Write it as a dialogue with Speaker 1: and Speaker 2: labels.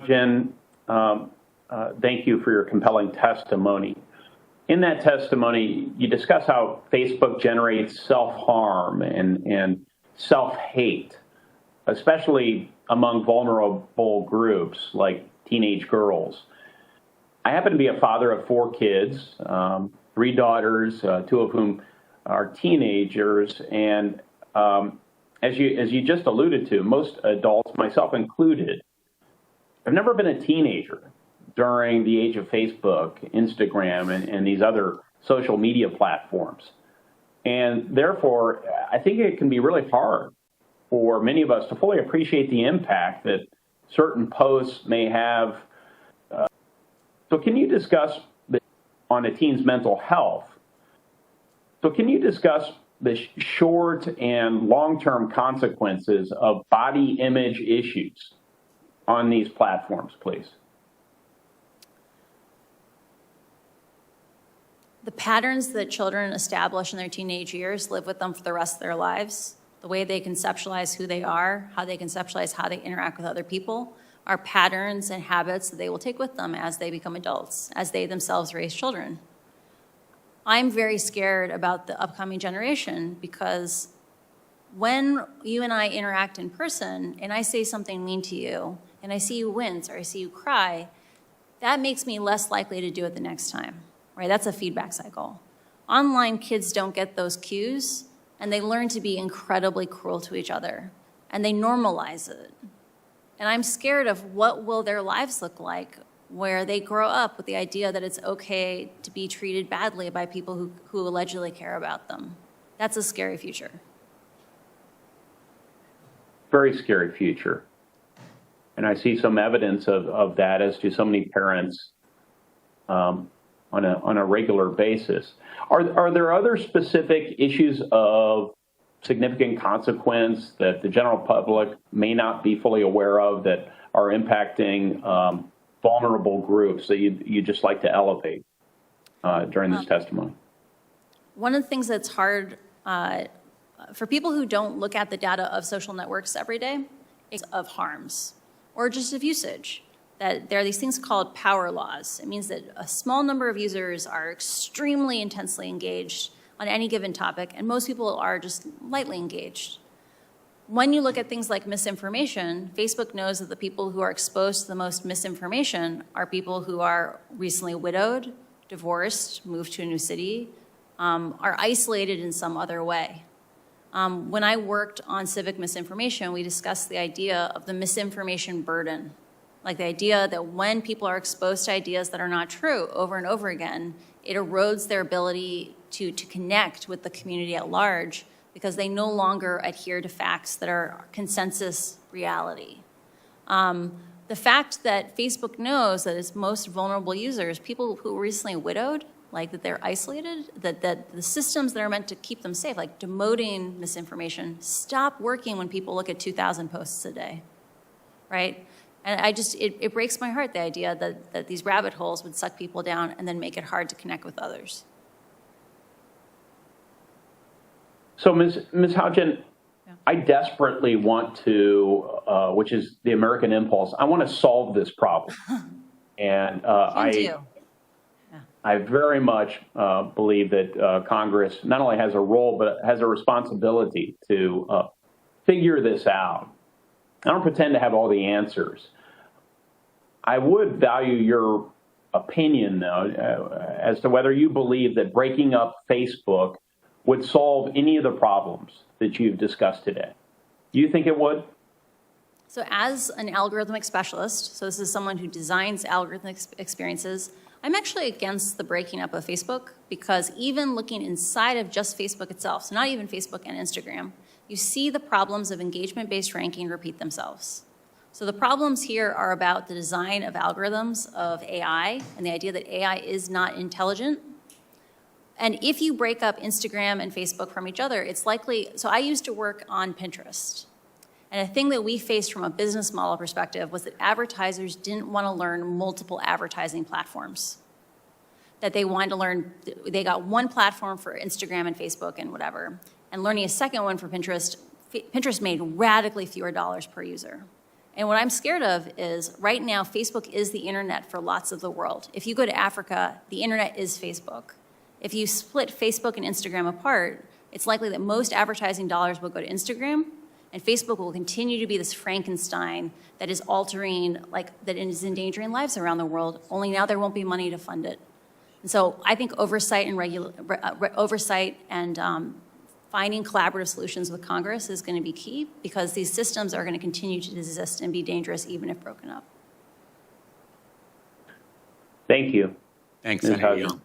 Speaker 1: Jen, thank you for your compelling testimony. In that testimony, you discuss how Facebook generates self-harm and self-hate, especially among vulnerable groups like teenage girls. I happen to be a father of 4 kids, 3 daughters, 2 of whom are teenagers, and as you just alluded to, most adults, myself included, have never been a teenager during the age of Facebook, Instagram, and these other social media platforms. And therefore, I think it can be really hard for many of us to fully appreciate the impact that certain posts may have. So can you discuss on a teen's mental health? So can you discuss the short and long-term consequences of body image issues on these platforms, please?
Speaker 2: The patterns that children establish in their teenage years live with them for the rest of their lives. The way they conceptualize who they are, how they conceptualize how they interact with other people, are patterns and habits that they will take with them as they become adults, as they themselves raise children. I'm very scared about the upcoming generation because when you and I interact in person and I say something mean to you and I see you wince or I see you cry, that makes me less likely to do it the next time, right? That's a feedback cycle. Online kids don't get those cues and they learn to be incredibly cruel to each other and they normalize it. And I'm scared of what will their lives look like where they grow up with the idea that it's okay to be treated badly by people who allegedly care about them. That's a scary future.
Speaker 1: Very scary future. And I see some evidence of that, as do so many parents on a regular basis. Are there other specific issues of significant consequence that the general public may not be fully aware of that are impacting vulnerable groups that you'd just like to elevate during this testimony?
Speaker 2: One of the things that's hard for people who don't look at the data of social networks every day is of harms or just of usage. That there are these things called power laws. It means that a small number of users are extremely intensely engaged on any given topic, and most people are just lightly engaged. When you look at things like misinformation, Facebook knows that the people who are exposed to the most misinformation are people who are recently widowed, divorced, moved to a new city, are isolated in some other way. When I worked on civic misinformation, we discussed the idea of the misinformation burden, like the idea that when people are exposed to ideas that are not true over and over again, it erodes their ability to connect with the community at large because they no longer adhere to facts that are consensus reality. The fact that Facebook knows that its most vulnerable users, people who were recently widowed, like that they're isolated, that the systems that are meant to keep them safe, like demoting misinformation, stop working when people look at 2,000 posts a day, right? And it breaks my heart, the idea that these rabbit holes would suck people down and then make it hard to connect with others.
Speaker 1: So, Ms. Haugen, yeah. I desperately want to, which is the American impulse, I want to solve this problem. And I very much believe that Congress not only has a role, but has a responsibility to figure this out. I don't pretend to have all the answers. I would value your opinion, though, as to whether you believe that breaking up Facebook would solve any of the problems that you've discussed today. Do you think it would?
Speaker 2: So as an algorithmic specialist, so this is someone who designs algorithmic experiences, I'm actually against the breaking up of Facebook because even looking inside of just Facebook itself, so not even Facebook and Instagram, you see the problems of engagement-based ranking repeat themselves. So the problems here are about the design of algorithms of AI and the idea that AI is not intelligent. And if you break up Instagram and Facebook from each other, it's likely, so I used to work on Pinterest. And a thing that we faced from a business model perspective was that advertisers didn't want to learn multiple advertising platforms. That they wanted to learn, they got one platform for Instagram and Facebook and whatever, and learning a second one for Pinterest, Pinterest made radically fewer dollars per user. And what I'm scared of is right now, Facebook is the internet for lots of the world. If you go to Africa, the internet is Facebook. If you split Facebook and Instagram apart, it's likely that most advertising dollars will go to Instagram, and Facebook will continue to be this Frankenstein that is altering, that is endangering lives around the world, only now there won't be money to fund it. And so I think oversight and finding collaborative solutions with Congress is going to be key, because these systems are going to continue to exist and be dangerous even if broken up.
Speaker 1: Thank you.
Speaker 3: Thanks,
Speaker 1: Ms.
Speaker 3: Senator
Speaker 1: Haugen.
Speaker 3: Young.